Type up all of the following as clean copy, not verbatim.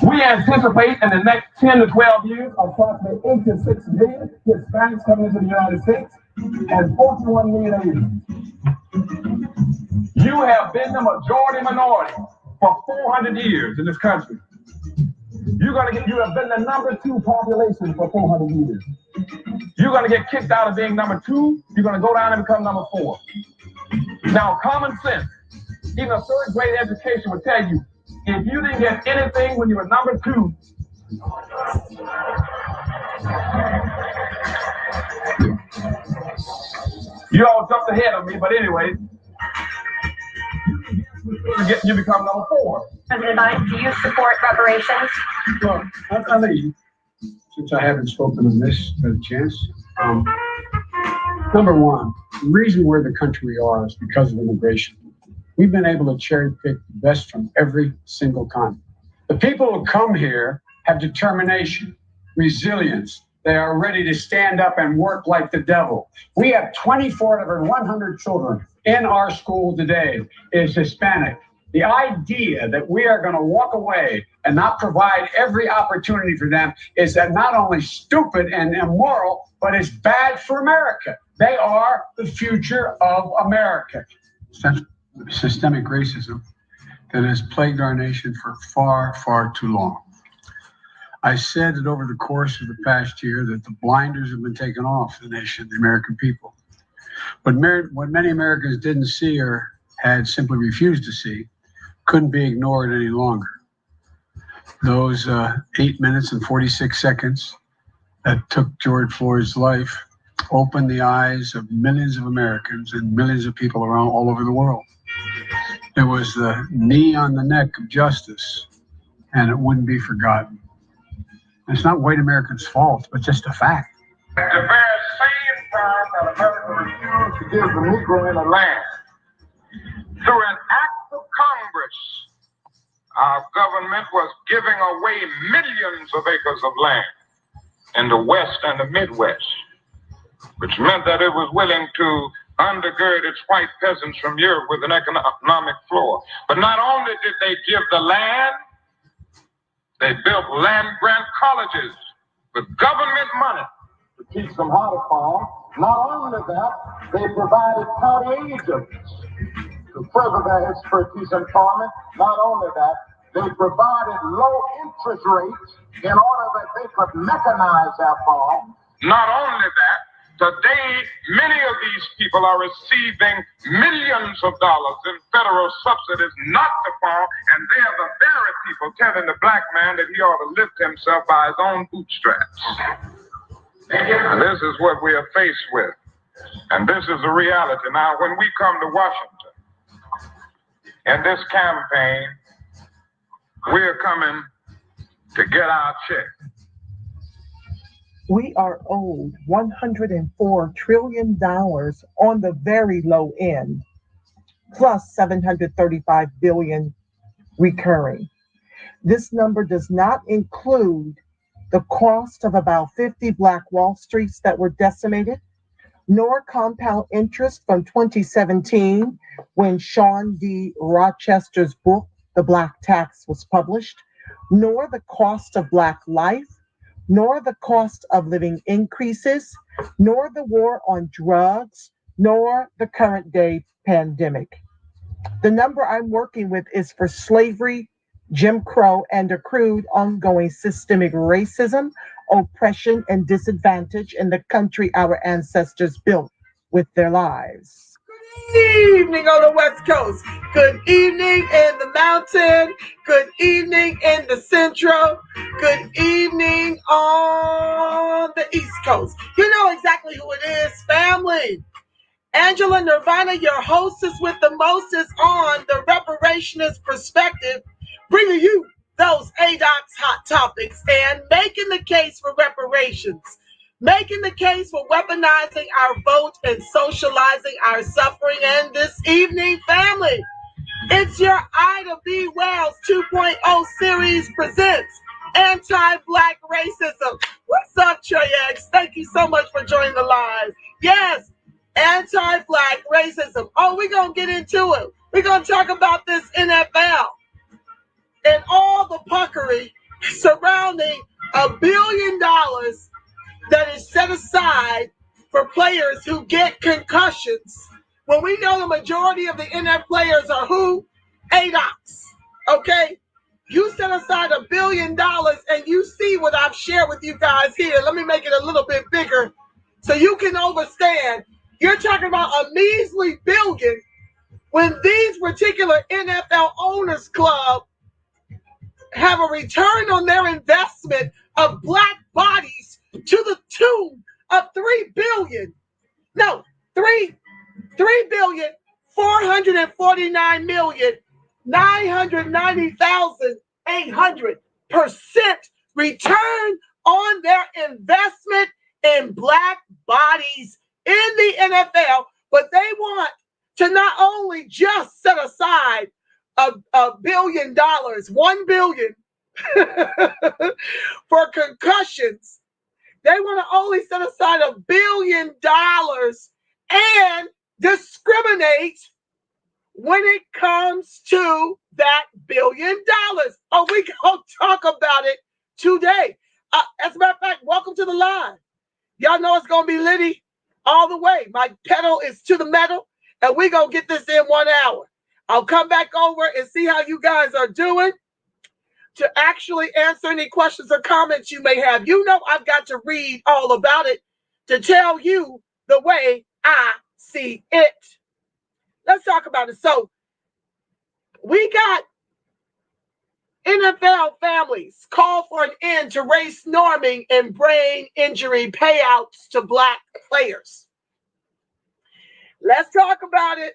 We anticipate in the next 10 to 12 years, approximately 8 to 6 million Hispanics coming into the United States and 41 million Asians. You have been the majority minority for 400 years in this country. You have been the number 2 population for 400 years. You're going to get kicked out of being number 2. You're going to go down and become number 4. Now, common sense, even a third grade education would tell you, if you didn't get anything when you were number 2, you all jumped ahead of me, but anyway, you become number 4. President Biden, do you support reparations? Well, I mean, since I haven't spoken on this by chance, number one, the reason we're the country we are is because of immigration. We've been able to cherry pick the best from every single continent. The people who come here have determination, resilience. They are ready to stand up and work like the devil. We have 24 out of every 100 children in our school today is Hispanic. The idea that we are going to walk away and not provide every opportunity for them is that not only stupid and immoral, but it's bad for America. They are the future of America. Systemic racism that has plagued our nation for far, far too long. I said that over the course of the past year that the blinders have been taken off the nation, the American people. But what many Americans didn't see or had simply refused to see couldn't be ignored any longer. Those 8 minutes and 46 seconds that took George Floyd's life opened the eyes of millions of Americans and millions of people around all over the world. It was the knee on the neck of justice, and it wouldn't be forgotten. It's not white Americans' fault, but just a fact. The very same time that America refused to give the Negro in the land, through an act of Congress, our government was giving away millions of acres of land in the West and the Midwest, which meant that it was willing to undergird its white peasants from Europe with an economic floor. But not only did they give the land, they built land-grant colleges with government money to teach them how to farm. Not only that, they provided county agents to further their expertise in farming. Not only that, they provided low interest rates in order that they could mechanize their farm. Not only that, today, many of these people are receiving millions of dollars in federal subsidies not to farm, and they're the very people telling the black man that he ought to lift himself by his own bootstraps. And this is what we are faced with. And this is the reality. Now, when we come to Washington, in this campaign, we're coming to get our check. We are owed $104 trillion on the very low end, plus $735 billion recurring. This number does not include the cost of about 50 Black Wall Streets that were decimated, nor compound interest from 2017 when Sean D. Rochester's book, The Black Tax, was published, nor the cost of Black life, nor the cost of living increases, nor the war on drugs, nor the current day pandemic. The number I'm working with is for slavery, Jim Crow, and accrued ongoing systemic racism, oppression, and disadvantage in the country our ancestors built with their lives. Good evening on the West Coast. Good evening in the mountain. Good evening in the central. Good evening on the East Coast. You know exactly who it is, family. Angela Nirvana, your hostess with the mostest on the Reparationist Perspective, bringing you those ADOC's hot topics and making the case for reparations, making the case for weaponizing our vote and socializing our suffering. And this evening, family, it's your Ida B. Wells 2.0 series presents Anti-Black Racism. What's up, Trey X? Thank you so much for joining the live. Yes, anti-Black racism. Oh, we're going to get into it. We're going to talk about this NFL and all the puckery majority of the NF players are who? ADOCs. Okay? You set aside $1 billion, and you see what I've shared with you guys here. Let me make it a little bit bigger so you can understand. You're talking about a measly $1 billion when these particular NFL owners club have a return on their investment of black bodies to the tune of $3,449,990,800% return on their investment in black bodies in the NFL, but they want to not only just set aside $1 billion, $1 billion for concussions. They want to only set aside $1 billion and discriminate when it comes to that $1 billion. Oh, we gonna talk about it today. As a matter of fact, welcome to the live. Y'all know it's gonna be litty all the way. My pedal is to the metal, and we gonna get this in 1 hour. I'll come back over and see how you guys are doing to actually answer any questions or comments you may have. You know I've got to read all about it to tell you the way I see it. Let's talk about it. So we got NFL families call for an end to race norming and brain injury payouts to black players. Let's talk about it.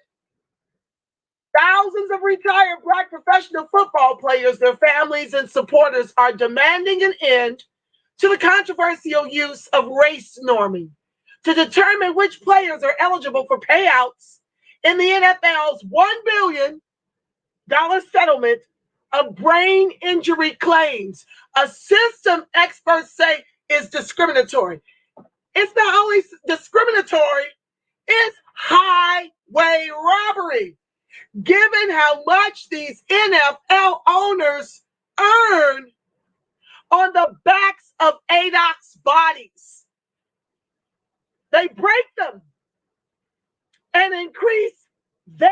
Thousands of retired black professional football players, their families, and supporters are demanding an end to the controversial use of race norming to determine which players are eligible for payouts in the NFL's $1 billion settlement of brain injury claims, a system experts say is discriminatory. It's not only discriminatory, it's highway robbery. Given how much these NFL owners earn on the backs of ADOC's bodies, they break them and increase their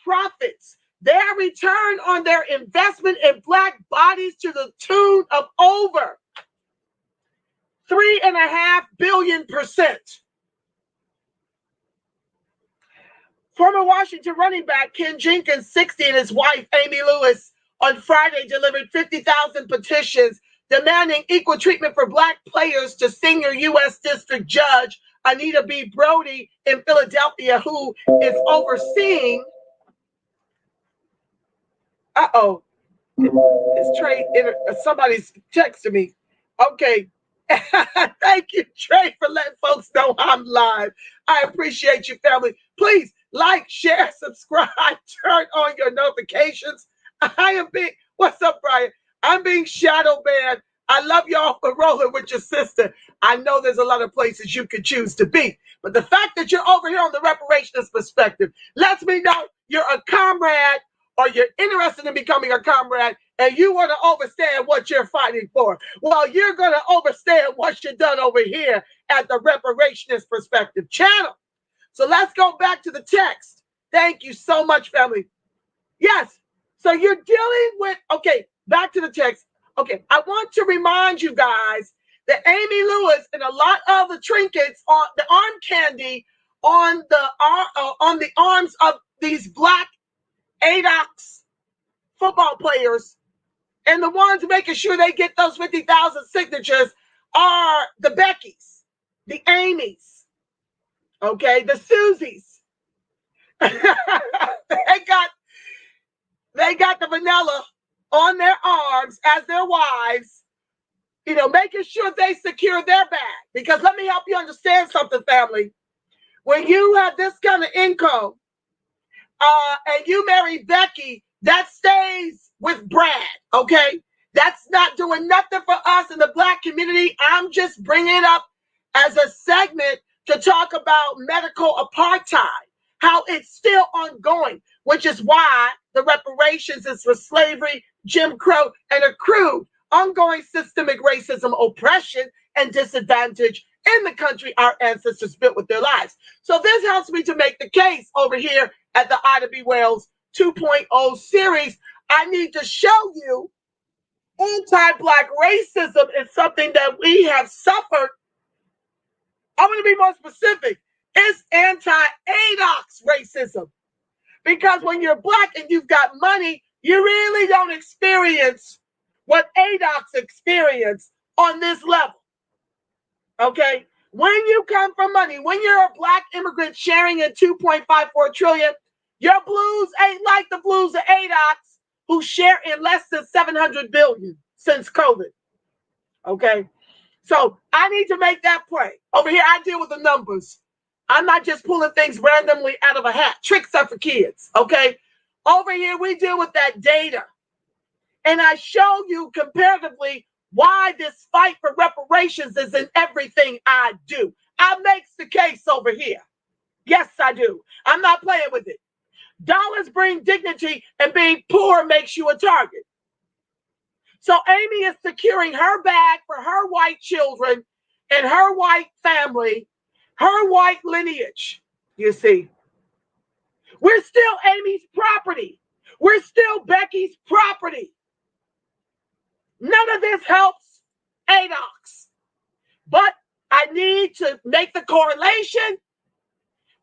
profits, their return on their investment in black bodies to the tune of over 3.5 billion%. Former Washington running back Ken Jenkins, 60, and his wife, Amy Lewis, on Friday delivered 50,000 petitions demanding equal treatment for black players to senior U.S. District Judge Anita B. Brody in Philadelphia, who is overseeing. It's Trey. Somebody's texting me. Okay. Thank you, Trey, for letting folks know I'm live. I appreciate you, family. Please like, share, subscribe, turn on your notifications. What's up, Brian? I'm being shadow banned. I love y'all for rolling with your sister. I know there's a lot of places you could choose to be, but the fact that you're over here on the Reparations perspective lets me know you're a comrade, or you're interested in becoming a comrade, and you want to understand what you're fighting for. Well, you're going to understand what you've done over here at the Reparations Perspective channel. So let's go back to the text. Thank you so much, family. Yes. So you're dealing with, okay, back to the text. Okay, I want to remind you guys that Amy Lewis and a lot of the trinkets on the arm candy on the arms of these black ADOCs football players, and the ones making sure they get those 50,000 signatures are the Beckys, the Amys, okay, the Susies. they got the vanilla on their arms as their wives, making sure they secure their bag. Because let me help you understand something, family. When you have this kind of income, and you marry Becky, that stays with Brad, okay? That's not doing nothing for us in the black community. I'm just bringing it up as a segment to talk about medical apartheid, how it's still ongoing, which is why the reparations is for slavery, Jim Crow, and accrued ongoing systemic racism, oppression, and disadvantage, in the country our ancestors built with their lives. So this helps me to make the case over here at the Ida B. Wells 2.0 series. I need to show you anti-Black racism is something that we have suffered. I'm going to be more specific. It's anti-ADOX racism. Because when you're Black and you've got money, you really don't experience what ADOX experience on this level. Okay? When you come from money, when you're a Black immigrant sharing in 2.54 trillion, your blues ain't like the blues of ADOX who share in less than 700 billion since COVID. Okay? So I need to make that play. Over here, I deal with the numbers. I'm not just pulling things randomly out of a hat. Tricks are for kids, okay? Over here, we deal with that data. And I show you comparatively why this fight for reparations is in everything I do. I makes the case over here. Yes, I do. I'm not playing with it. Dollars bring dignity, and being poor makes you a target. So Amy is securing her bag for her white children and her white family, her white lineage, you see. We're still Amy's property. We're still Becky's property. None of this helps ADOX. But I need to make the correlation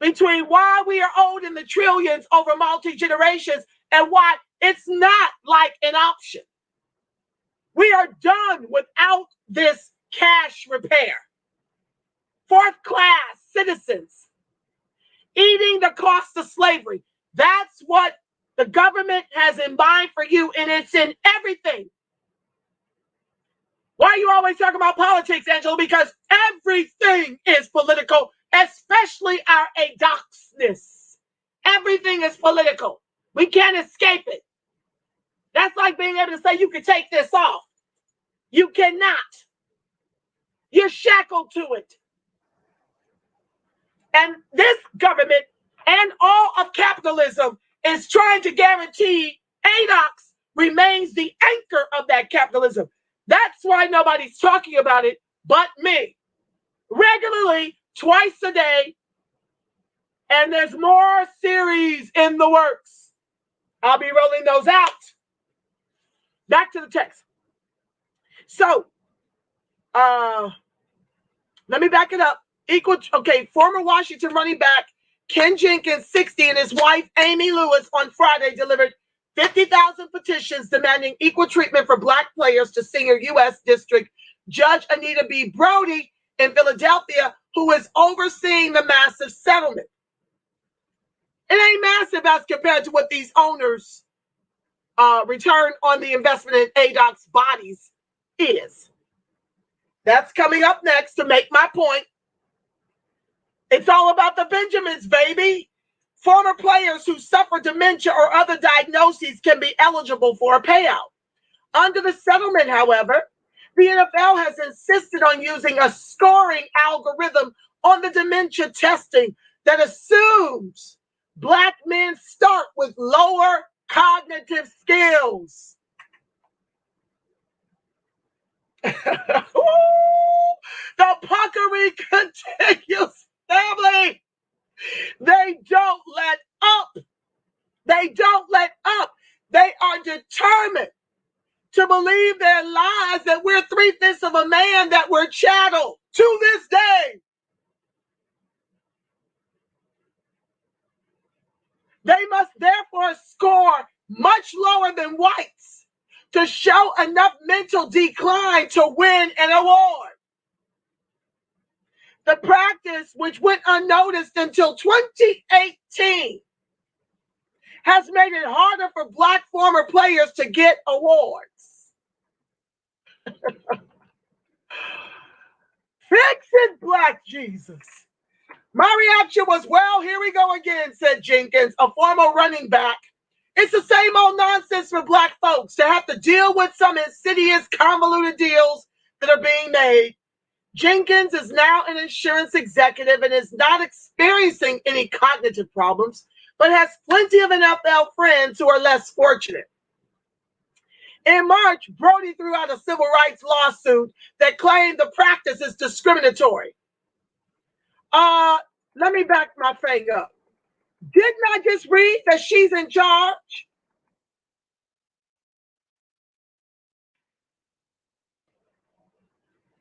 between why we are owed in the trillions over multi-generations and why it's not like an option. We are done without this cash repair. Fourth class citizens eating the cost of slavery. That's what the government has in mind for you, and it's in everything. Why are you always talking about politics, Angela? Because everything is political, especially our ADOXness. Everything is political. We can't escape it. That's like being able to say you can take this off. You cannot. You're shackled to it. And this government and all of capitalism is trying to guarantee ADOX remains the anchor of that capitalism. That's why nobody's talking about it but me. Regularly, twice a day, and there's more series in the works. I'll be rolling those out. Back to the text. So, let me back it up. Former Washington running back Ken Jenkins, 60, and his wife Amy Lewis on Friday delivered 50,000 petitions demanding equal treatment for Black players to senior U.S. District Judge Anita B. Brody in Philadelphia, who is overseeing the massive settlement. It ain't massive as compared to what these owners return on the investment in ADOX bodies is. That's coming up next to make my point. It's all about the Benjamins, baby. Former players who suffer dementia or other diagnoses can be eligible for a payout. Under the settlement, however, the NFL has insisted on using a scoring algorithm on the dementia testing that assumes Black men start with lower cognitive skills. The puckery continues, family. They don't let up. They don't let up. They are determined to believe their lies that we're 3/5 of a man, that we're chattel to this day. They must therefore score much lower than whites to show enough mental decline to win an award. The practice, which went unnoticed until 2018, has made it harder for Black former players to get awards. Fix it, Black Jesus. My reaction was, well, here we go again, said Jenkins, a former running back. It's the same old nonsense for Black folks to have to deal with some insidious, convoluted deals that are being made. Jenkins is now an insurance executive and is not experiencing any cognitive problems, but has plenty of NFL friends who are less fortunate. In March, Brody threw out a civil rights lawsuit that claimed the practice is discriminatory. Let me back my thing up. Didn't I just read that she's in charge?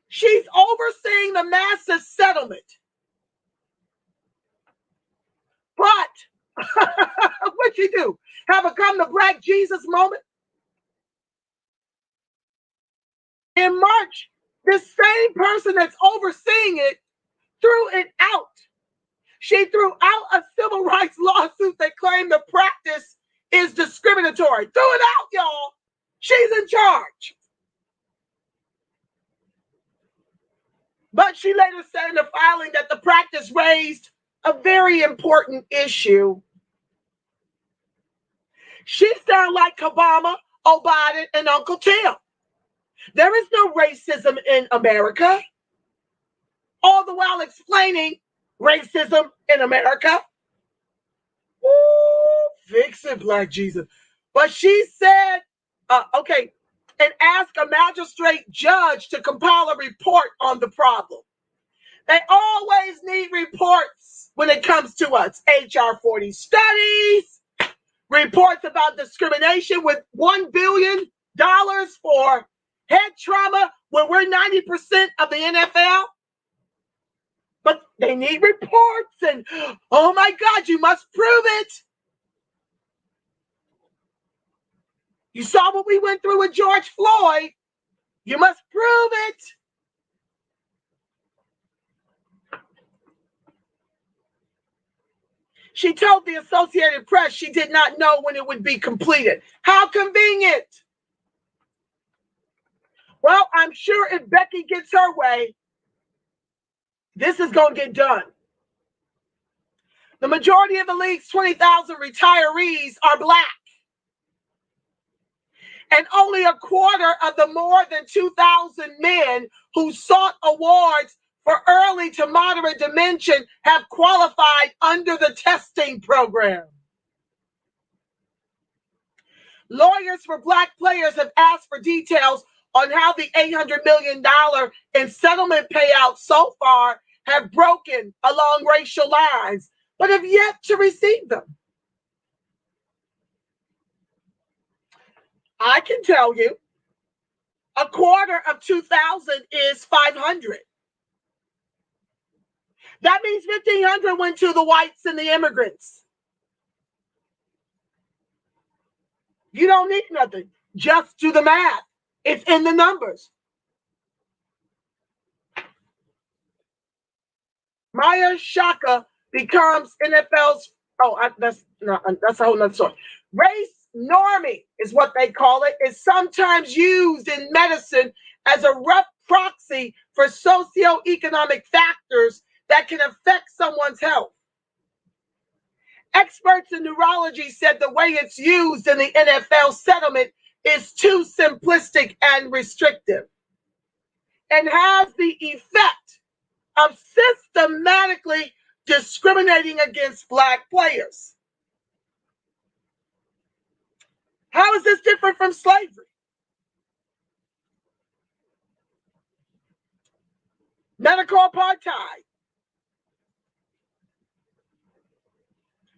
She's overseeing the massive settlement. But what'd she do? Have a come to Black Jesus moment? In March, this same person that's overseeing it threw it out. She threw out a civil rights lawsuit that claimed the practice is discriminatory. Threw it out, y'all. She's in charge. But she later said in the filing that the practice raised a very important issue. She sounds like Obama, Biden, and Uncle Tim. There is no racism in America. All the while explaining racism in America. Ooh, fix it, Black Jesus. But she said, okay, and ask a magistrate judge to compile a report on the problem. They always need reports when it comes to us. HR 40 studies, reports about discrimination with $1 billion for head trauma when we're 90% of the NFL. But they need reports and, oh my God, you must prove it. You saw what we went through with George Floyd. You must prove it. She told the Associated Press she did not know when it would be completed. How convenient. Well, I'm sure if Becky gets her way, this is going to get done. The majority of the league's 20,000 retirees are Black. And only a quarter of the more than 2,000 men who sought awards for early to moderate dementia have qualified under the testing program. Lawyers for Black players have asked for details on how the $800 million in settlement payouts so far have broken along racial lines, but have yet to receive them. I can tell you, a quarter of 2,000 is 500. That means 1,500 went to the whites and the immigrants. You don't need nothing. Just do the math. It's in the numbers. Maya Shaka becomes NFL's, that's a whole nother story. Race norming is what they call it, is sometimes used in medicine as a rough proxy for socioeconomic factors that can affect someone's health. Experts in neurology said the way it's used in the NFL settlement is too simplistic and restrictive and has the effect of systematically discriminating against Black players. How is this different from slavery? Medical apartheid.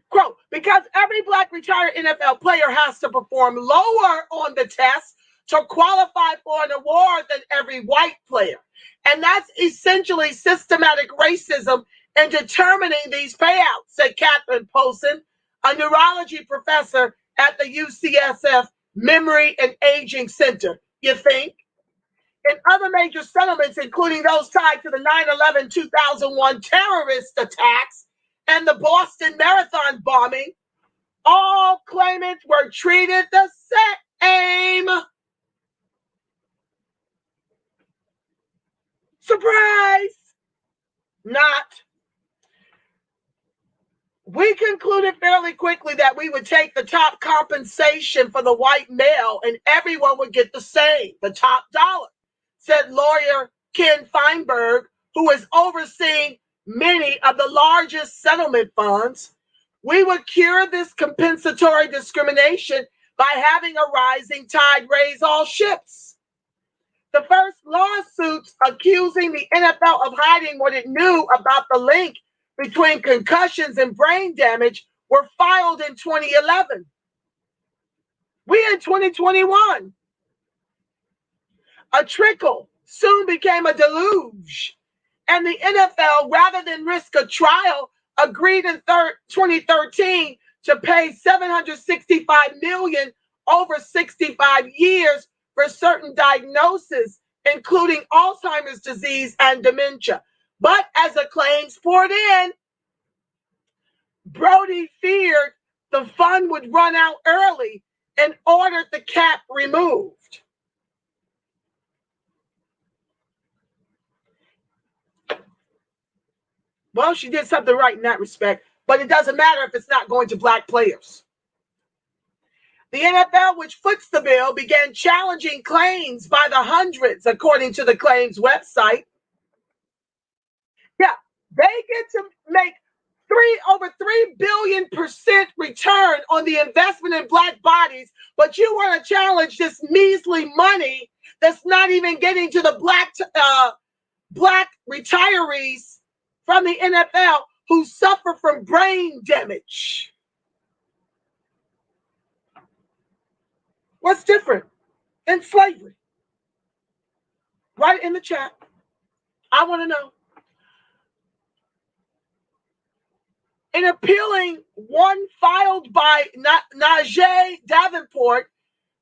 Quote, because every Black retired NFL player has to perform lower on the test to qualify for an award than every white player. And that's essentially systematic racism in determining these payouts, said Catherine Posen, a neurology professor at the UCSF Memory and Aging Center. You think? In other major settlements, including those tied to the 9/11-2001 terrorist attacks and the Boston Marathon bombing, all claimants were treated the same. Surprise! Not. We concluded fairly quickly that we would take the top compensation for the white male and everyone would get the same, the top dollar, said lawyer Ken Feinberg, who is overseeing many of the largest settlement funds. We would cure this compensatory discrimination by having a rising tide raise all ships. The first lawsuits accusing the NFL of hiding what it knew about the link between concussions and brain damage were filed in 2011. We in 2021. A trickle soon became a deluge, and the NFL, rather than risk a trial, agreed in 2013 to pay $765 million over 65 years for certain diagnoses, including Alzheimer's disease and dementia. But as the claims poured in, Brody feared the fund would run out early and ordered the cap removed. Well, she did something right in that respect, but it doesn't matter if it's not going to black players. The NFL, which foots the bill, began challenging claims by the hundreds, according to the claims website. Yeah, they get to make over 3 billion% return on the investment in black bodies, but you want to challenge this measly money that's not even getting to the black retirees from the NFL who suffer from brain damage. What's different than slavery? Write it in the chat. I want to know. In appealing one filed by Najee Davenport,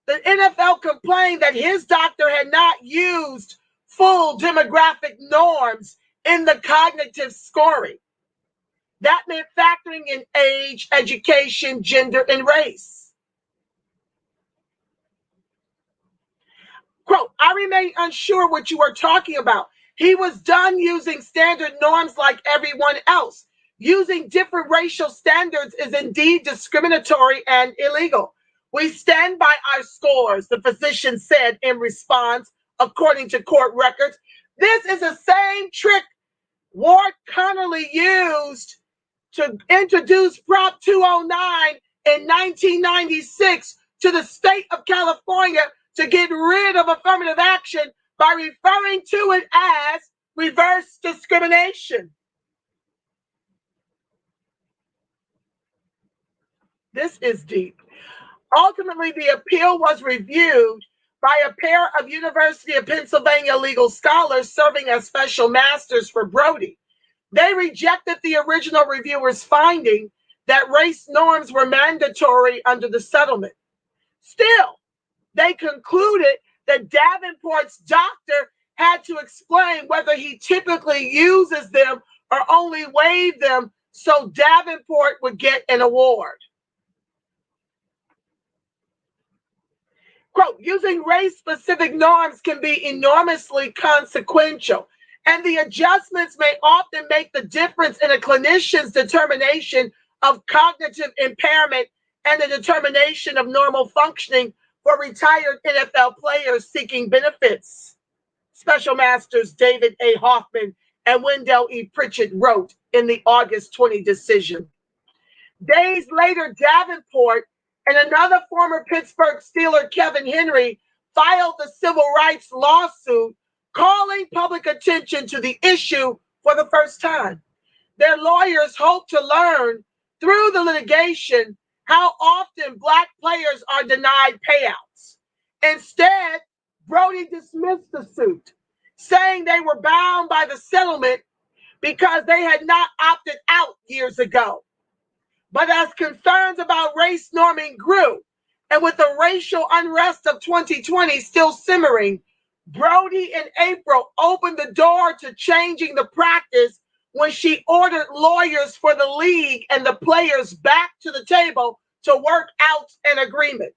the NFL complained that his doctor had not used full demographic norms in the cognitive scoring. That meant factoring in age, education, gender, and race. Quote, I remain unsure what you are talking about. He was done using standard norms like everyone else. Using different racial standards is indeed discriminatory and illegal. We stand by our scores, the physician said in response, according to court records. This is the same trick Ward Connerly used to introduce Prop 209 in 1996 to the state of California to get rid of affirmative action by referring to it as reverse discrimination. This is deep. Ultimately, the appeal was reviewed by a pair of University of Pennsylvania legal scholars serving as special masters for Brody. They rejected the original reviewer's finding that race norms were mandatory under the settlement. Still, they concluded that Davenport's doctor had to explain whether he typically uses them or only waive them so Davenport would get an award. Quote, using race-specific norms can be enormously consequential, and the adjustments may often make the difference in a clinician's determination of cognitive impairment and the determination of normal functioning for retired NFL players seeking benefits. Special Masters David A. Hoffman and Wendell E. Pritchett wrote in the August 20 decision. Days later, Davenport and another former Pittsburgh Steeler, Kevin Henry, filed the civil rights lawsuit calling public attention to the issue for the first time. Their lawyers hope to learn through the litigation how often Black players are denied payouts. Instead, Brody dismissed the suit, saying they were bound by the settlement because they had not opted out years ago. But as concerns about race norming grew, and with the racial unrest of 2020 still simmering, Brody in April opened the door to changing the practice when she ordered lawyers for the league and the players back to the table to work out an agreement.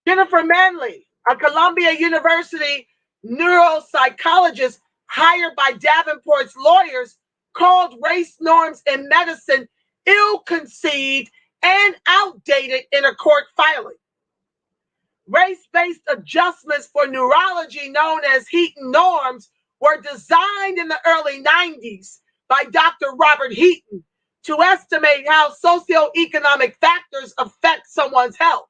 Jennifer Manley, a Columbia University neuropsychologist hired by Davenport's lawyers, called race norms in medicine ill-conceived and outdated in a court filing. Race-based adjustments for neurology known as Heaton norms were designed in the early 90s by Dr. Robert Heaton to estimate how socioeconomic factors affect someone's health.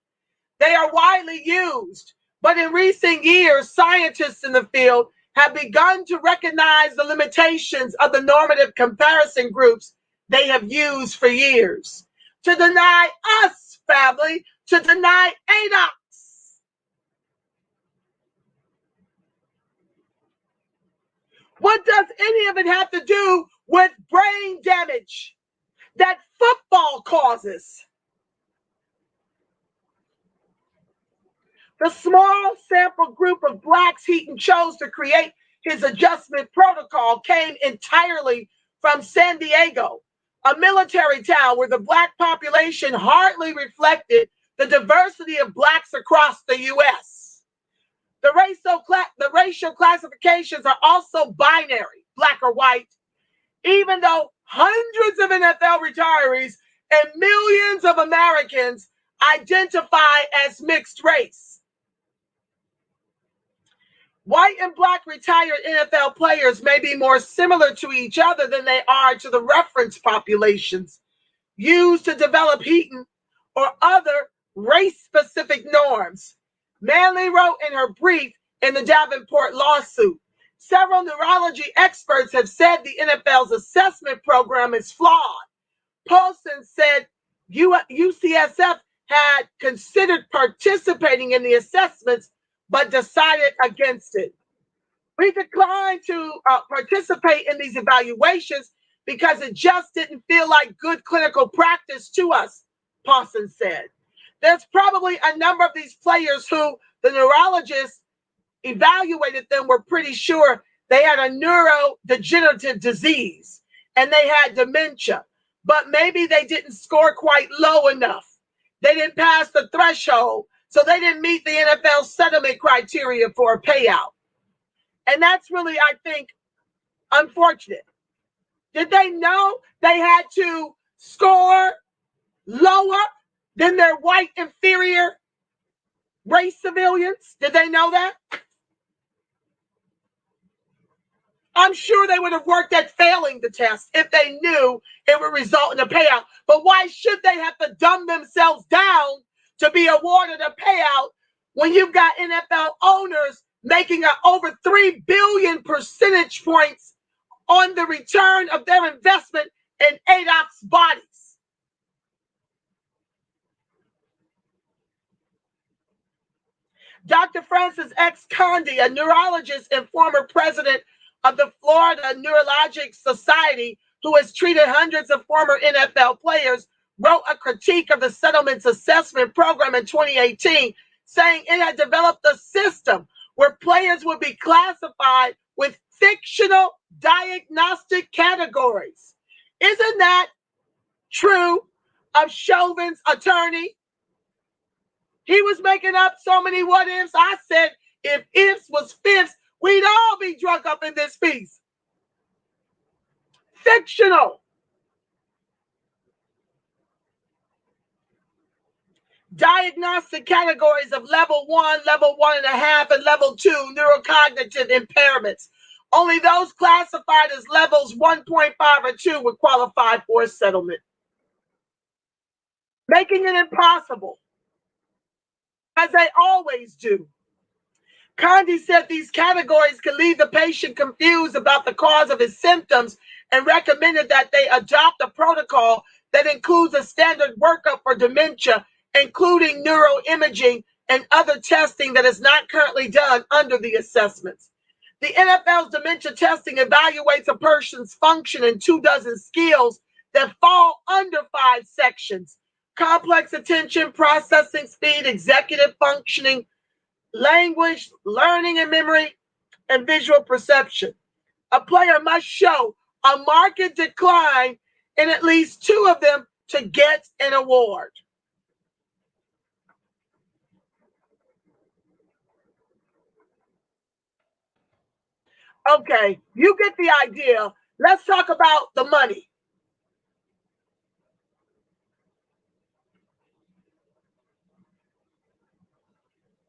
They are widely used, but in recent years, scientists in the field have begun to recognize the limitations of the normative comparison groups they have used for years to deny us, family, to deny ADOX. What does any of it have to do with brain damage that football causes? The small sample group of blacks Heaton chose to create his adjustment protocol came entirely from San Diego, a military town where the black population hardly reflected the diversity of blacks across the U.S. The racial classifications are also binary, black or white, even though hundreds of NFL retirees and millions of Americans identify as mixed race. White and black retired NFL players may be more similar to each other than they are to the reference populations used to develop Heaton or other race-specific norms. Manley wrote in her brief in the Davenport lawsuit, several neurology experts have said the NFL's assessment program is flawed. Paulson said UCSF had considered participating in the assessments but decided against it. We declined to participate in these evaluations because it just didn't feel like good clinical practice to us, Paulson said. There's probably a number of these players who the neurologists evaluated them were pretty sure they had a neurodegenerative disease and they had dementia, but maybe they didn't score quite low enough. They didn't pass the threshold, so they didn't meet the NFL settlement criteria for a payout. And that's really, I think, unfortunate. Did they know they had to score lower than their white inferior race civilians? Did they know that? I'm sure they would have worked at failing the test if they knew it would result in a payout. But why should they have to dumb themselves down to be awarded a payout when you've got NFL owners making over 3 billion percentage points on the return of their investment in ADOX bodies? Dr. Francis X. Condi, a neurologist and former president of the Florida Neurologic Society, who has treated hundreds of former NFL players, wrote a critique of the settlements assessment program in 2018, saying it had developed a system where players would be classified with fictional diagnostic categories. Isn't that true of Chauvin's attorney? He was making up so many what ifs. I said, if ifs was fifths, we'd all be drunk up in this piece. Fictional. Diagnostic categories of level 1, level 1.5, and level 2 neurocognitive impairments. Only those classified as levels 1.5 or 2 would qualify for a settlement, making it impossible, as they always do. Condi said these categories can leave the patient confused about the cause of his symptoms and recommended that they adopt a protocol that includes a standard workup for dementia, including neuroimaging and other testing that is not currently done under the assessments. The NFL's dementia testing evaluates a person's function in 24 skills that fall under 5 sections: complex attention, processing speed, executive functioning, language, learning and memory, and visual perception. A player must show a marked decline in at least 2 of them to get an award. Okay, you get the idea. Let's talk about the money.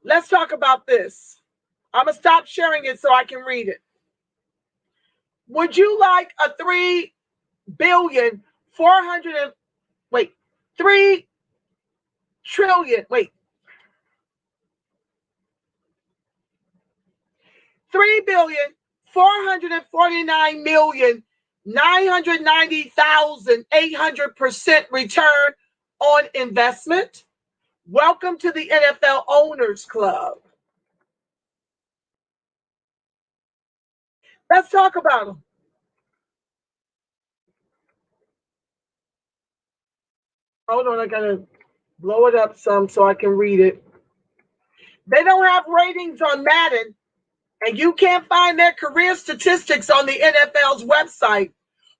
Let's talk about this. I'm going to stop sharing it so I can read it. Would you like a 3 trillion, 3,449,990,800% return on investment. Welcome to the NFL Owners Club. Let's talk about them. Hold on, I gotta blow it up some so I can read it. They don't have ratings on Madden, and you can't find their career statistics on the NFL's website.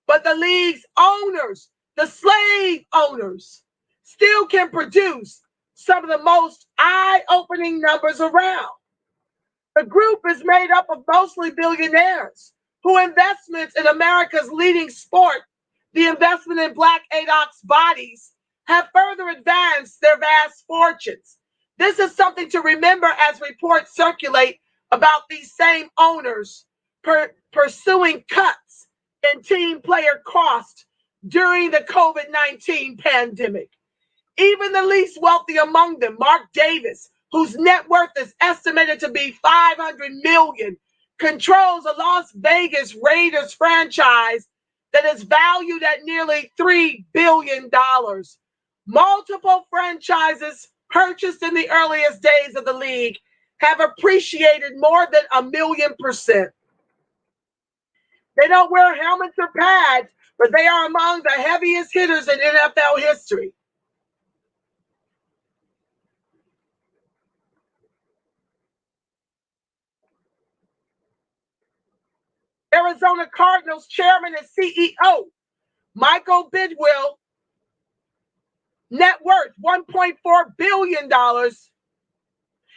But the league's owners, the slave owners, still can produce some of the most eye-opening numbers around. The group is made up of mostly billionaires whose investments in America's leading sport, the investment in Black ADOC's bodies, have further advanced their vast fortunes. This is something to remember as reports circulate about these same owners pursuing cuts in team player costs during the COVID-19 pandemic. Even the least wealthy among them, Mark Davis, whose net worth is estimated to be $500 million, controls a Las Vegas Raiders franchise that is valued at nearly $3 billion. Multiple franchises purchased in the earliest days of the league have appreciated more than 1,000,000%. They don't wear helmets or pads, but they are among the heaviest hitters in NFL history. Arizona Cardinals chairman and CEO Michael Bidwill, net worth $1.4 billion.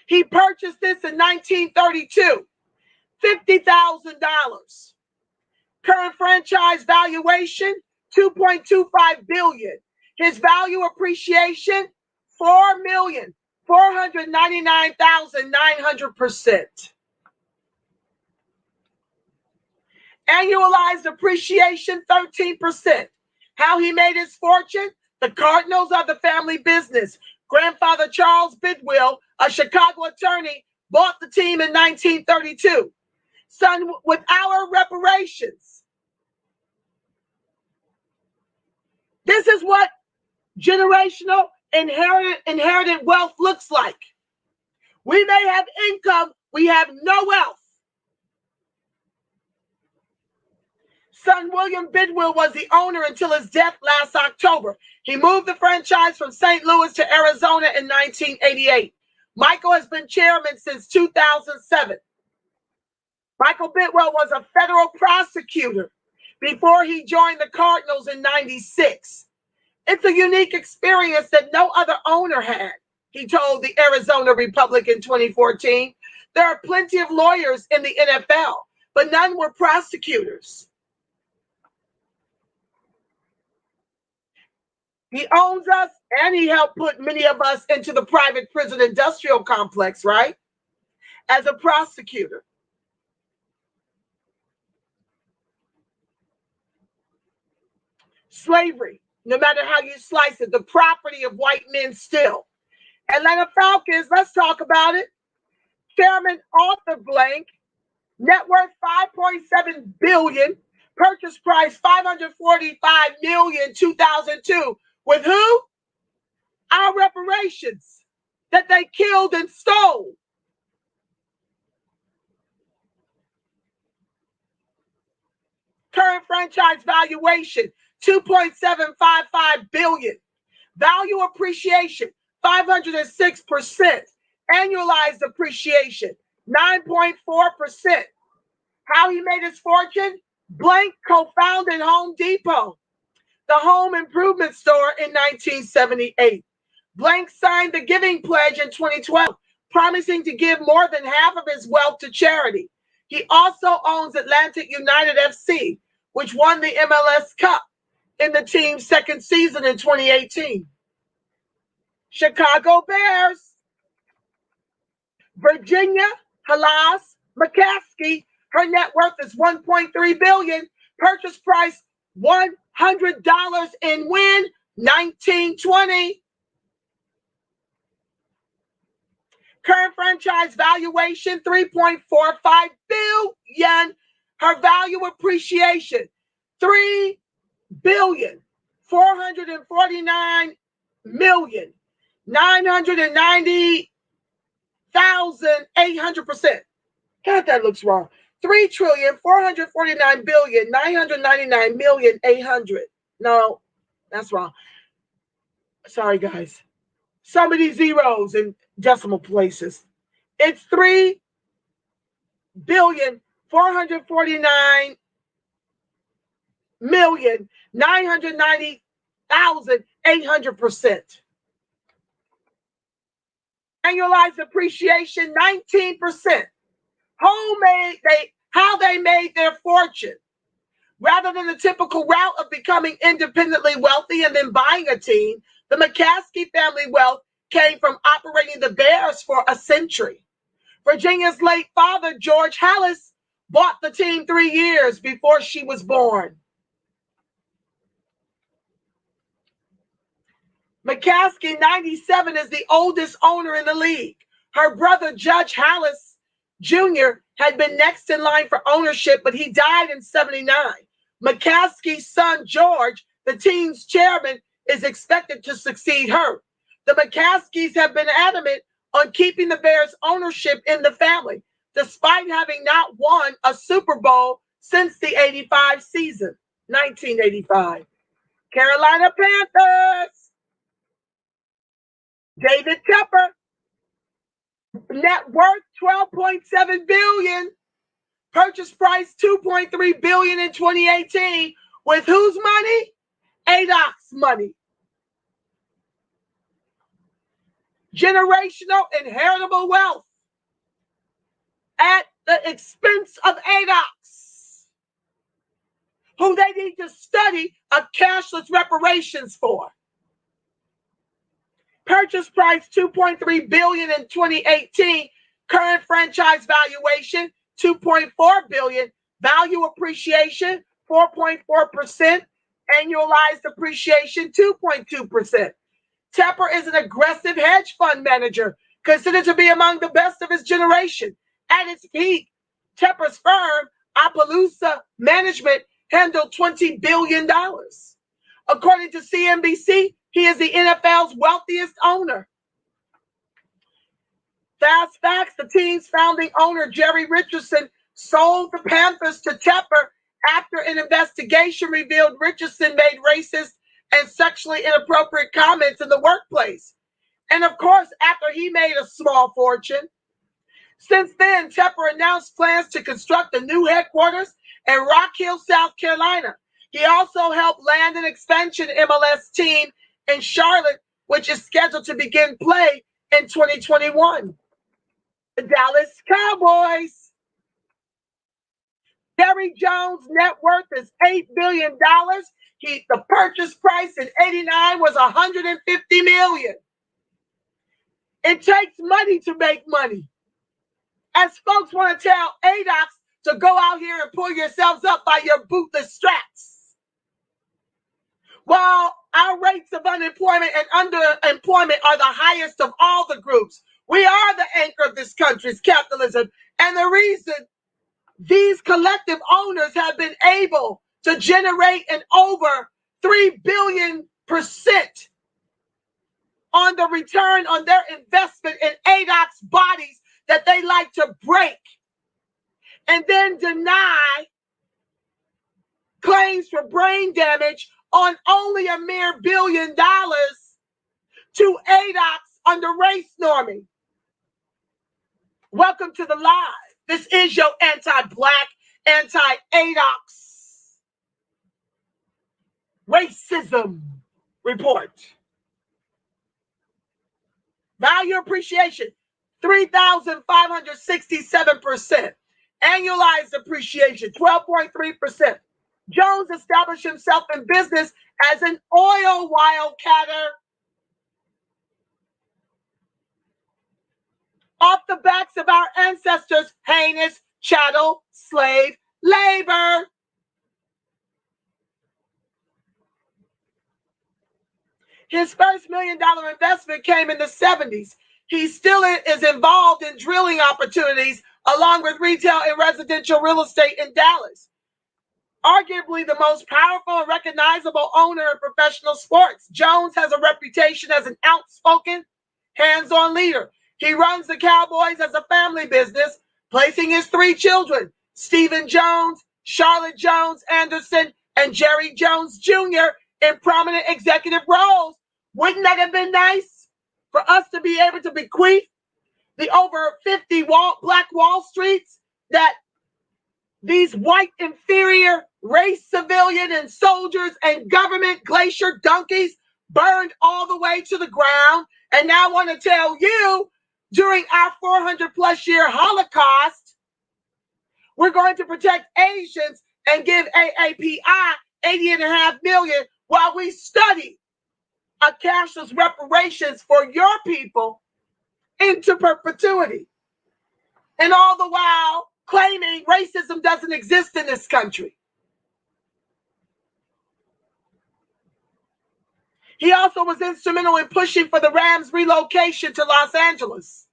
He purchased this in 1932, $50,000. Current franchise valuation, $2.25 billion. His value appreciation, $4,499,900%. Annualized appreciation, 13%. How he made his fortune? The Cardinals are the family business. Grandfather Charles Bidwill, a Chicago attorney, bought the team in 1932. Son, with our reparations, this is what generational inherited wealth looks like. We may have income, we have no wealth. Son William Bidwill was the owner until his death last October. He moved the franchise from St. Louis to Arizona in 1988. Michael has been chairman since 2007. Michael Bidwill was a federal prosecutor before he joined the Cardinals in 96. It's a unique experience that no other owner had, he told the Arizona Republic in 2014. There are plenty of lawyers in the NFL, but none were prosecutors. He owns us, and he helped put many of us into the private prison industrial complex, right? As a prosecutor. Slavery, no matter how you slice it, the property of white men still. Atlanta Falcons, let's talk about it. Chairman Arthur Blank, net worth $5.7 billion, purchase price $545 million, 2002. With who? Our reparations that they killed and stole. Current franchise valuation, $2.755 billion. Value appreciation, 506%. Annualized appreciation, 9.4%. How he made his fortune? Blank co-founded Home Depot, the home improvement store, in 1978. Blank signed the Giving Pledge in 2012, promising to give more than half of his wealth to charity. He also owns Atlantic United FC, which won the MLS Cup in the team's second season in 2018. Chicago Bears, Virginia Halas McCaskey, her net worth is $1.3 billion. Purchase price $100 in win 1920. Current franchise valuation, $3.45 billion. Her value appreciation, $3,449,990,800%. God, that looks wrong. 3,449,999,800. No, that's wrong. Sorry, guys. So many zeros in decimal places. It's 3,449,990,800%. Annualized appreciation, 19%. How they made their fortune. Rather than the typical route of becoming independently wealthy and then buying a team, the McCaskey family wealth came from operating the Bears for a century. Virginia's late father, George Hallis, bought the team 3 years before she was born. McCaskey, 97, is the oldest owner in the league. Her brother, Judge Hallis Jr., had been next in line for ownership, but he died in 79. McCaskey's son, George, the team's chairman, is expected to succeed her. The McCaskeys have been adamant on keeping the Bears' ownership in the family, despite having not won a Super Bowl since the 85 season, 1985. Carolina Panthers. David Tepper, net worth $12.7 billion, purchase price $2.3 billion in 2018. With whose money? ADOC's money. Generational inheritable wealth at the expense of ADOC's, who they need to study a cashless reparations for. Purchase price $2.3 billion in 2018. Current franchise valuation $2.4 billion. Value appreciation 4.4%. Annualized appreciation 2.2%. Tepper is an aggressive hedge fund manager, considered to be among the best of his generation. At its peak, Tepper's firm, Appaloosa Management, handled $20 billion. According to CNBC, he is the NFL's wealthiest owner. Fast facts, the team's founding owner, Jerry Richardson, sold the Panthers to Tepper after an investigation revealed Richardson made racist and sexually inappropriate comments in the workplace. And of course, after he made a small fortune. Since then, Tepper announced plans to construct a new headquarters in Rock Hill, South Carolina. He also helped land an expansion MLS team in Charlotte, which is scheduled to begin play in 2021. The Dallas Cowboys. Jerry Jones' net worth is $8 billion. The purchase price in 89 was $150 million. It takes money to make money. As folks want to tell ADOCs to go out here and pull yourselves up by your bootless straps. While our rates of unemployment and underemployment are the highest of all the groups, we are the anchor of this country's capitalism. And the reason these collective owners have been able to generate an over 3 billion% on the return on their investment in ADOC's bodies that they like to break and then deny claims for brain damage on only a mere $1 billion to ADOCs under race norming. Welcome to the live. This is your anti-black, anti-ADOCs racism report. Value appreciation, 3,567%. Annualized appreciation, 12.3%. Jones established himself in business as an oil wildcatter. Off the backs of our ancestors' heinous chattel slave labor. His first $1 million investment came in the 70s. He still is involved in drilling opportunities along with retail and residential real estate in Dallas. Arguably the most powerful and recognizable owner of professional sports, Jones has a reputation as an outspoken, hands-on leader. He runs the Cowboys as a family business, placing his 3 children, Stephen Jones, Charlotte Jones Anderson, and Jerry Jones Jr., in prominent executive roles. Wouldn't that have been nice for us to be able to bequeath the over 50 Black Wall Streets that these white inferior race civilian and soldiers and government glacier donkeys burned all the way to the ground, and now want to tell you during our 400 plus year Holocaust, we're going to protect Asians and give AAPI 80.5 million while we study a cashless reparations for your people into perpetuity. And all the while claiming racism doesn't exist in this country. He also was instrumental in pushing for the Rams' relocation to Los Angeles.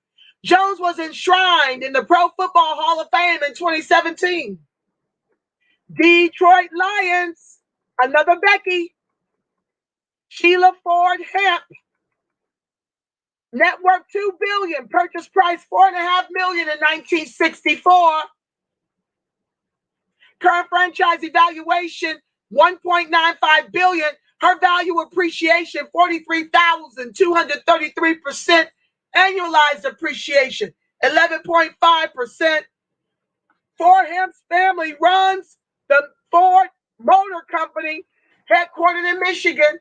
Jones was enshrined in the Pro Football Hall of Fame in 2017. Detroit Lions, another Becky, Sheila Ford Hemp, net worth $2 billion, purchase price $4.5 million in 1964. Current franchise evaluation $1.95 billion. Her value appreciation 43,233%. Annualized appreciation 11.5%. Ford Hemp's family runs the Ford Motor Company, headquartered in Michigan.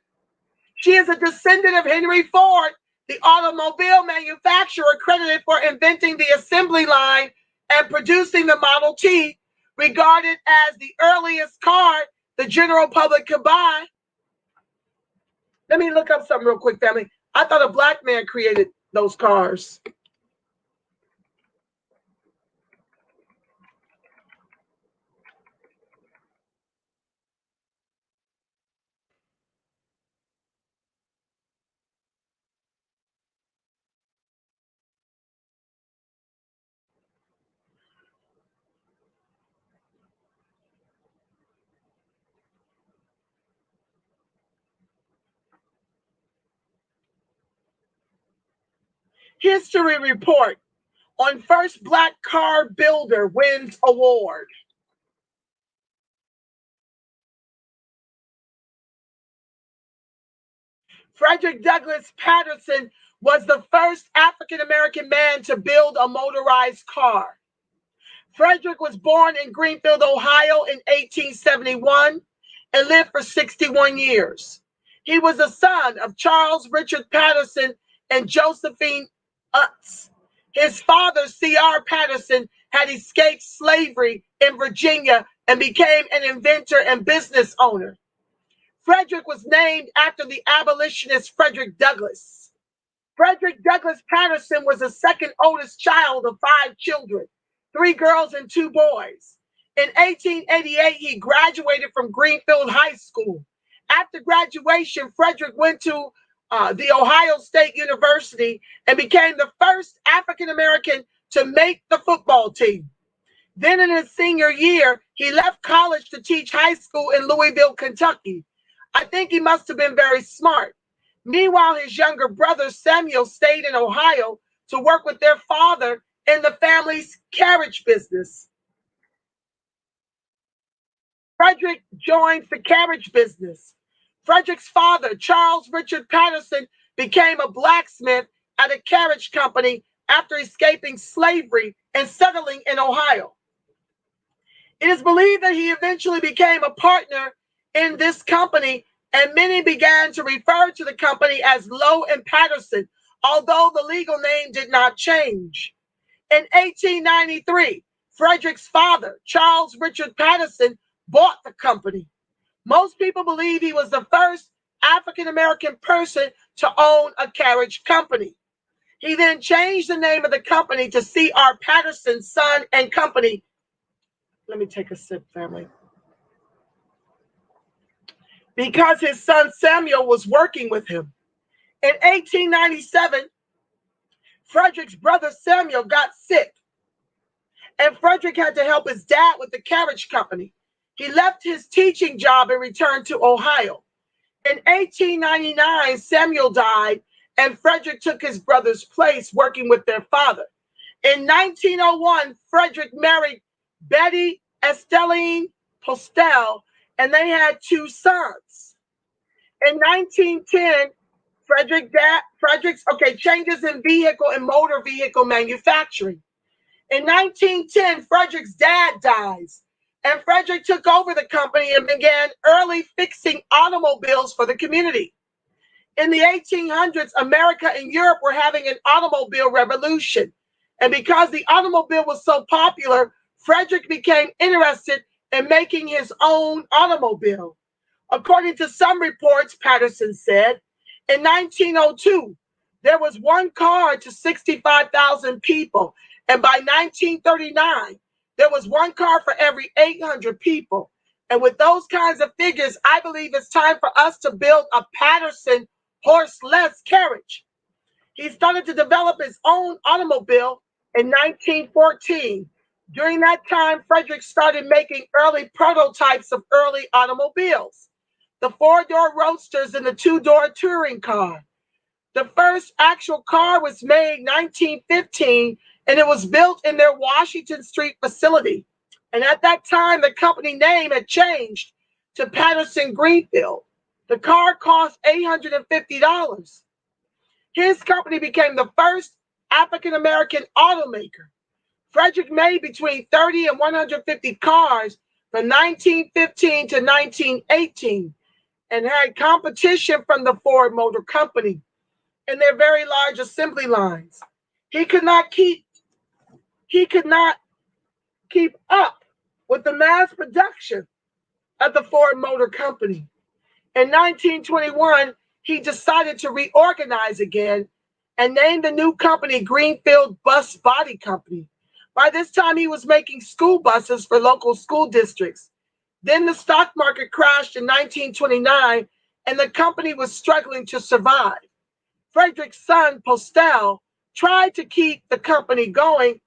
She is a descendant of Henry Ford, the automobile manufacturer credited for inventing the assembly line and producing the Model T, regarded as the earliest car the general public could buy. Let me look up something real quick, family. I thought a black man created those cars. History report on first black car builder wins award. Frederick Douglass Patterson was the first African-American man to build a motorized car. Frederick was born in Greenfield, Ohio in 1871 and lived for 61 years. He was a son of Charles Richard Patterson and Josephine Utz. His father, C.R. Patterson, had escaped slavery in Virginia and became an inventor and business owner. Frederick was named after the abolitionist Frederick Douglass. Frederick Douglass Patterson was the second oldest child of 5 children, 3 girls and 2 boys. In 1888, he graduated from Greenfield High School. After graduation, Frederick went to the Ohio State University and became the first African-American to make the football team. Then in his senior year, he left college to teach high school in Louisville, Kentucky. I think he must have been very smart. Meanwhile, his younger brother Samuel stayed in Ohio to work with their father in the family's carriage business. Frederick joins the carriage business. Frederick's father, Charles Richard Patterson, became a blacksmith at a carriage company after escaping slavery and settling in Ohio. It is believed that he eventually became a partner in this company, and many began to refer to the company as Lowe and Patterson, although the legal name did not change. In 1893, Frederick's father, Charles Richard Patterson, bought the company. Most people believe he was the first African-American person to own a carriage company. He then changed the name of the company to C.R. Patterson, Son and Company. Let me take a sip, family. Because his son Samuel was working with him. In 1897, Frederick's brother Samuel got sick, and Frederick had to help his dad with the carriage company. He left his teaching job and returned to Ohio. In 1899, Samuel died, and Frederick took his brother's place working with their father. In 1901, Frederick married Betty Esteline Postel, and they had 2 sons. In 1910, Frederick's changes in vehicle and motor vehicle manufacturing. In 1910, Frederick's dad dies, and Frederick took over the company and began early fixing automobiles for the community. In the 1800s, America and Europe were having an automobile revolution. And because the automobile was so popular, Frederick became interested in making his own automobile. According to some reports, Patterson said, in 1902, there was 1 car to 65,000 people. And by 1939, there was 1 car for every 800 people. And with those kinds of figures, I believe it's time for us to build a Patterson horseless carriage. He started to develop his own automobile in 1914. During that time, Frederick started making early prototypes of early automobiles, the 4-door roadsters and the 2-door touring car. The first actual car was made in 1915, and it was built in their Washington Street facility. And at that time, the company name had changed to Patterson Greenfield. The car cost $850. His company became the first African-American automaker. Frederick made between 30 and 150 cars from 1915 to 1918 and had competition from the Ford Motor Company and their very large assembly lines. He could not keep up with the mass production of the Ford Motor Company. In 1921, he decided to reorganize again and named the new company Greenfield Bus Body Company. By this time, he was making school buses for local school districts. Then the stock market crashed in 1929, and the company was struggling to survive. Frederick's son, Postel, tried to keep the company going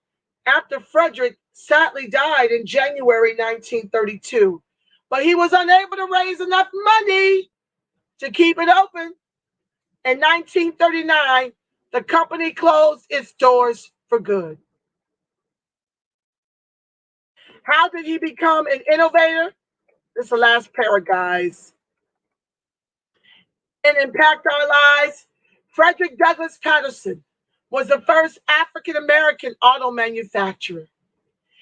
after Frederick sadly died in January 1932. But he was unable to raise enough money to keep it open. In 1939, the company closed its doors for good. How did he become an innovator? This is the last pair, guys. And impact our lives. Frederick Douglass Patterson was the first African-American auto manufacturer.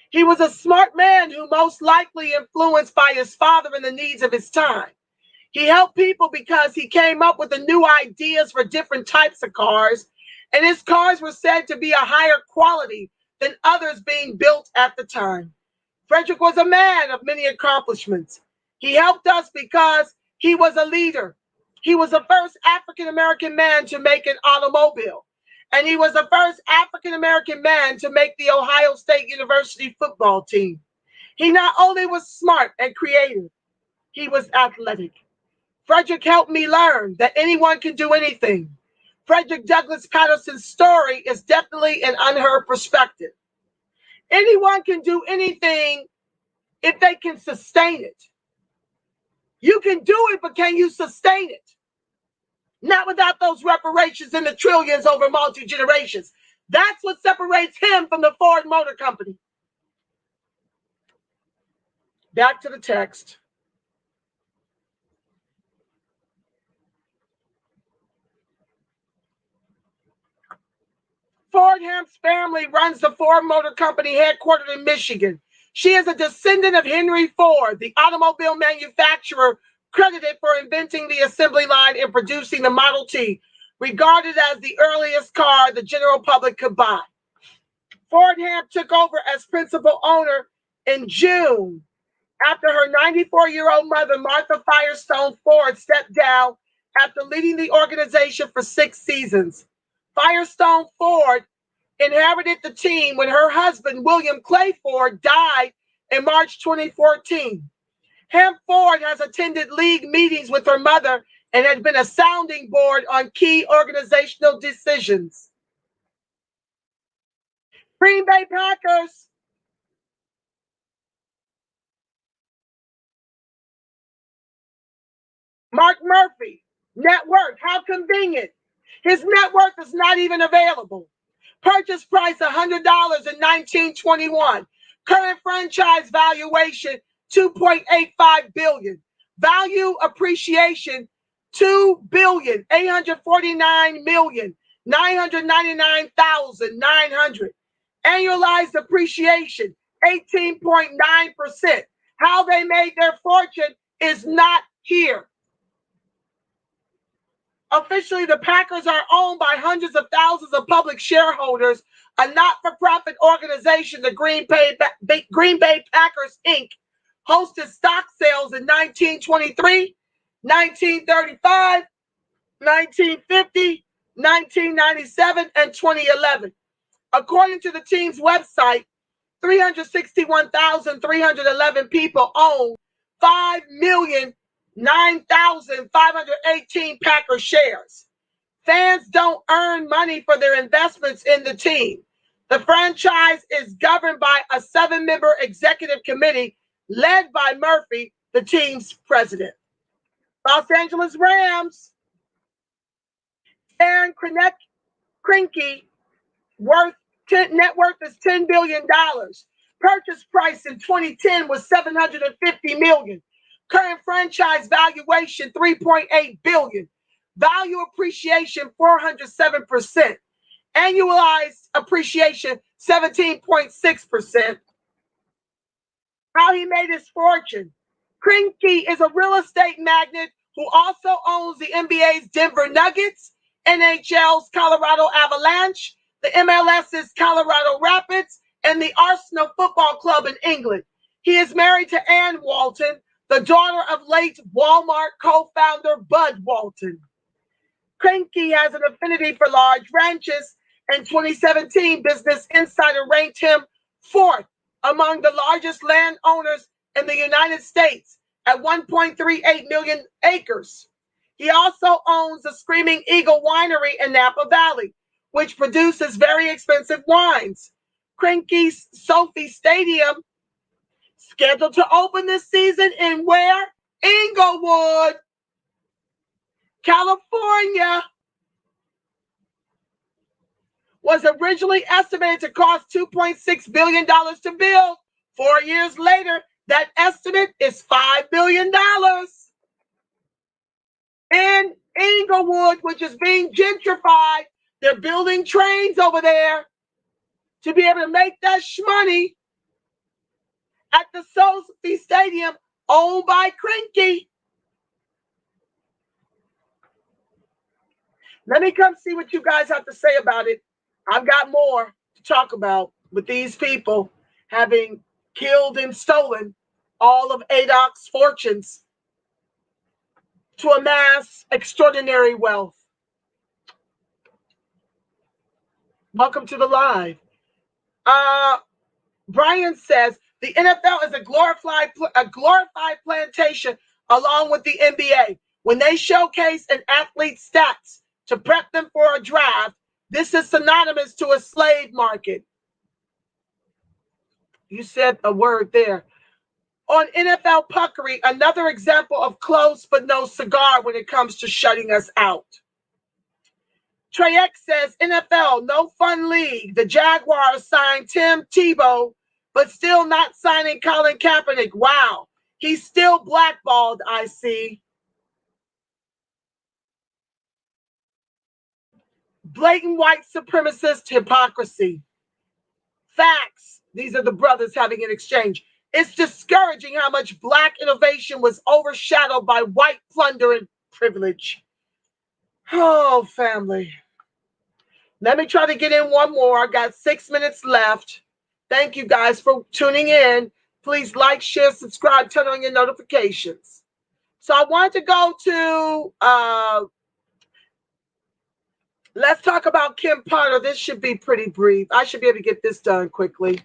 He was a smart man who most likely influenced by his father and the needs of his time. He helped people because he came up with the new ideas for different types of cars, and his cars were said to be a higher quality than others being built at the time. Frederick was a man of many accomplishments. He helped us because he was a leader. He was the first African-American man to make an automobile, and he was the first African-American man to make the Ohio State University football team. He not only was smart and creative, he was athletic. Frederick helped me learn that anyone can do anything. Frederick Douglass Patterson's story is definitely an unheard perspective. Anyone can do anything if they can sustain it. You can do it, but can you sustain it? Not without those reparations and the trillions over multi-generations. That's what separates him from the Ford Motor Company. Back to the text. Fordham's family runs the Ford Motor Company headquartered in Michigan. She is a descendant of Henry Ford, the automobile manufacturer credited for inventing the assembly line and producing the Model T, regarded as the earliest car the general public could buy. Fordham took over as principal owner in June after her 94-year-old mother, Martha Firestone Ford, stepped down after leading the organization for 6 seasons. Firestone Ford inherited the team when her husband, William Clay Ford, died in March 2014. Ham Ford has attended league meetings with her mother and has been a sounding board on key organizational decisions. Green Bay Packers. Mark Murphy, net worth, how convenient. His net worth is not even available. Purchase price $100 in 1921. Current franchise valuation $2.85 billion. Value appreciation $2,849,999,900. Annualized appreciation 18.9%. How they made their fortune is not here. Officially, the Packers are owned by hundreds of thousands of public shareholders. A not-for-profit organization, the Green Bay Packers, Inc., hosted stock sales in 1923, 1935, 1950, 1997, and 2011. According to the team's website, 361,311 people own 5,009,518 Packer shares. Fans don't earn money for their investments in the team. The franchise is governed by a 7-member executive committee led by Murphy, the team's president. Los Angeles Rams. Aaron Kroenke net worth is $10 billion. Purchase price in 2010 was $750 million. Current franchise valuation $3.8 billion. Value appreciation 407%. Annualized appreciation 17.6%. How he made his fortune. Kroenke is a real estate magnate who also owns the NBA's Denver Nuggets, NHL's Colorado Avalanche, the MLS's Colorado Rapids, and the Arsenal Football Club in England. He is married to Ann Walton, the daughter of late Walmart co-founder Bud Walton. Kroenke has an affinity for large ranches. In 2017, Business Insider ranked him 4th among the largest landowners in the United States at 1.38 million acres. He also owns the Screaming Eagle Winery in Napa Valley, which produces very expensive wines. Kroenke's Sophie Stadium, scheduled to open this season in where? Inglewood, California, was originally estimated to cost $2.6 billion to build. 4 years later, that estimate is $5 billion. In Inglewood, which is being gentrified, they're building trains over there to be able to make that shmoney at the Sophie Stadium owned by Kroenke. Let me come see what you guys have to say about it. I've got more to talk about with these people having killed and stolen all of ADOC's fortunes to amass extraordinary wealth. Welcome to the live. Brian says the NFL is a glorified plantation along with the NBA. When they showcase an athlete's stats to prep them for a draft, this is synonymous to a slave market. You said a word there. On NFL puckery, another example of close but no cigar when it comes to shutting us out. Trey X says, NFL, no fun league. The Jaguars signed Tim Tebow, but still not signing Colin Kaepernick. Wow. He's still blackballed, I see. Blatant white supremacist hypocrisy. Facts. These are the brothers having an exchange. It's discouraging how much black innovation was overshadowed by white plunder and privilege. Oh, family. Let me try to get in one more. I got 6 minutes left. Thank you guys for tuning in. Please like, share, subscribe, turn on your notifications. So I wanted to go to, let's talk about Kim Potter. This should be pretty brief. I should be able to get this done quickly.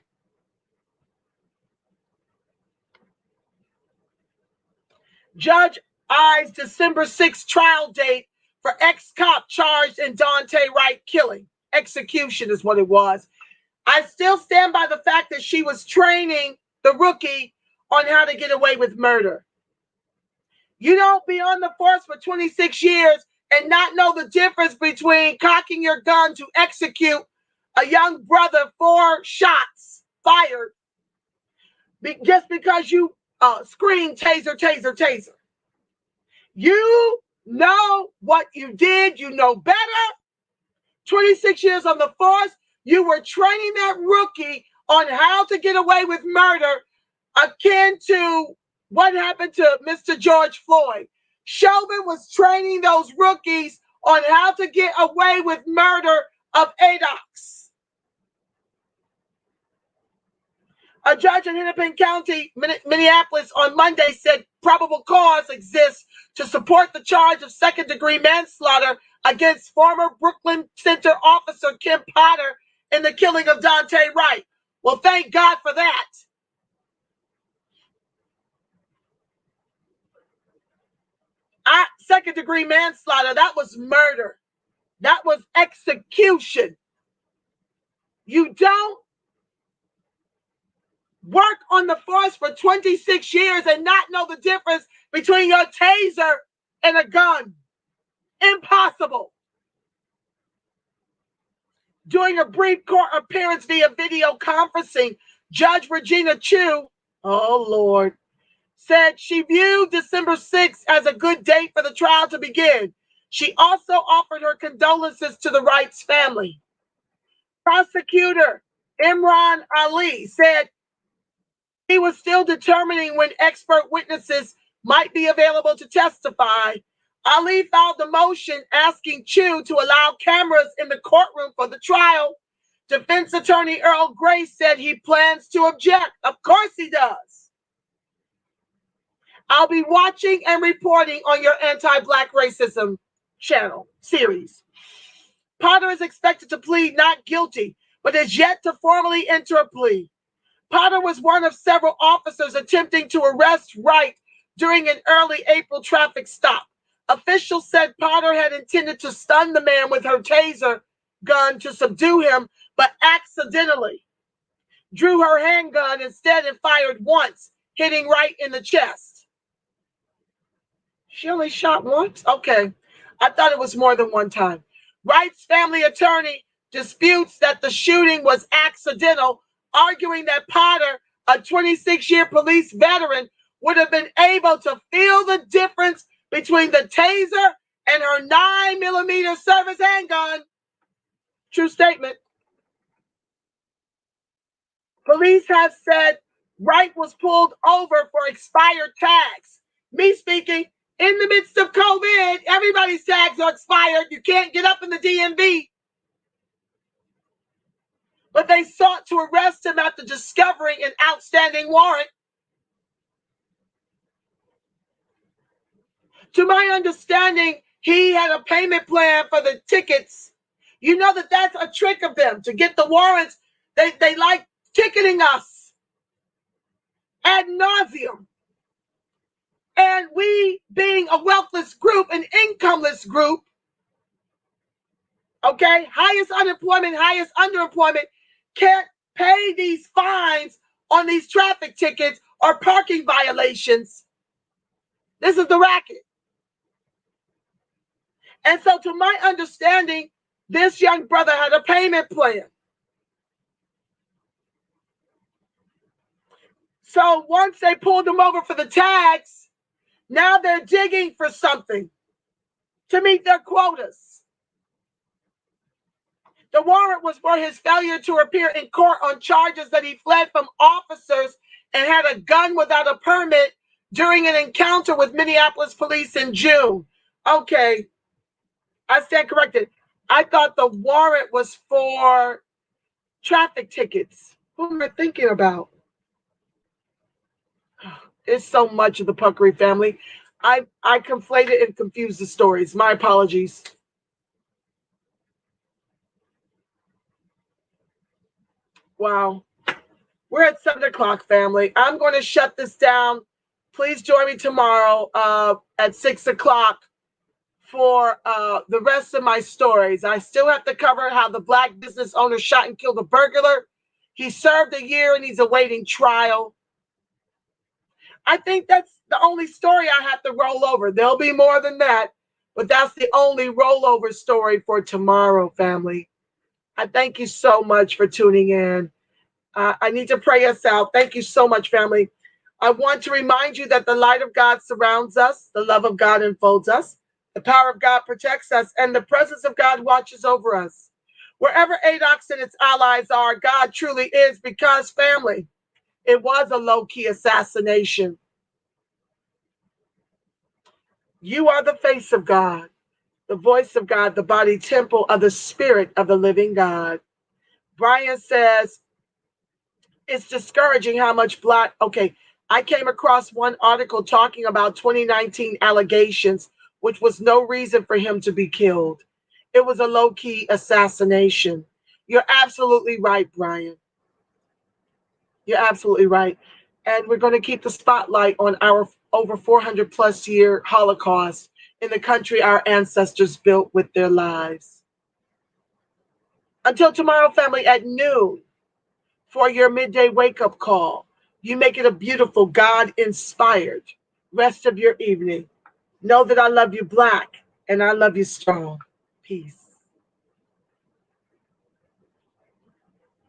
Judge eyes December 6th trial date for ex-cop charged in Daunte Wright killing. Execution is what it was. I still stand by the fact that she was training the rookie on how to get away with murder. You don't be on the force for 26 years and not know the difference between cocking your gun to execute a young brother 4 shots fired just because you scream taser, taser, taser. You know what you did. You know better. 26 years on the force. You were training that rookie on how to get away with murder, akin to what happened to Mr. George Floyd. Chauvin was training those rookies on how to get away with murder of ADOX. A judge in Hennepin County, Minneapolis, on Monday said probable cause exists to support the charge of second-degree manslaughter against former Brooklyn Center officer Kim Potter in the killing of Daunte Wright. Well, thank God for that. Second-degree manslaughter, that was murder. That was execution. You don't work on the force for 26 years and not know the difference between your taser and a gun. Impossible. During a brief court appearance via video conferencing, Judge Regina Chu, oh Lord, said she viewed December 6th as a good date for the trial to begin. She also offered her condolences to the Wright's family. Prosecutor Imran Ali said he was still determining when expert witnesses might be available to testify. Ali filed the motion asking Chu to allow cameras in the courtroom for the trial. Defense attorney Earl Gray said he plans to object. Of course he does. I'll be watching and reporting on your anti-Black racism channel series. Potter is expected to plead not guilty, but is yet to formally enter a plea. Potter was one of several officers attempting to arrest Wright during an early April traffic stop. Officials said Potter had intended to stun the man with her taser gun to subdue him, but accidentally drew her handgun instead and fired once, hitting Wright in the chest. She only shot once? Okay. I thought it was more than one time. Wright's family attorney disputes that the shooting was accidental, arguing that Potter, a 26-year police veteran, would have been able to feel the difference between the taser and her 9mm service handgun. True statement. Police have said Wright was pulled over for expired tags. Me speaking, in the midst of COVID, everybody's tags are expired. You can't get up in the DMV. But they sought to arrest him after discovering an outstanding warrant. To my understanding, he had a payment plan for the tickets. You know that that's a trick of them to get the warrants. They like ticketing us ad nauseum. And we, being a wealthless group, an incomeless group, okay, highest unemployment, highest underemployment, can't pay these fines on these traffic tickets or parking violations. This is the racket. And so to my understanding, this young brother had a payment plan. So once they pulled him over for the tags, now they're digging for something to meet their quotas. The warrant was for his failure to appear in court on charges that he fled from officers and had a gun without a permit during an encounter with Minneapolis police in June. Okay, I stand corrected. I thought the warrant was for traffic tickets. Who am I thinking about? It's so much of the Puckery family. I conflated and confused the stories. My apologies. Wow. We're at 7 o'clock, family. I'm going to shut this down. Please join me tomorrow at 6 o'clock for the rest of my stories. I still have to cover how the Black business owner shot and killed a burglar. He served a year and he's awaiting trial. I think that's the only story I have to roll over. There'll be more than that, but that's the only rollover story for tomorrow, family. I thank you so much for tuning in. I need to pray us out. Thank you so much, family. I want to remind you that the light of God surrounds us, the love of God enfolds us, the power of God protects us, and the presence of God watches over us. Wherever ADOX and its allies are, God truly is, because, family, it was a low-key assassination. You are the face of God, the voice of God, the body temple of the Spirit of the living God. Brian says, it's discouraging how much black. Okay, I came across one article talking about 2019 allegations, which was no reason for him to be killed. It was a low-key assassination. You're absolutely right, Brian. You're absolutely right. And we're going to keep the spotlight on our over 400 plus year Holocaust in the country our ancestors built with their lives. Until tomorrow, family, at noon, for your midday wake-up call. You make it a beautiful, God-inspired rest of your evening. Know that I love you black and I love you strong. Peace.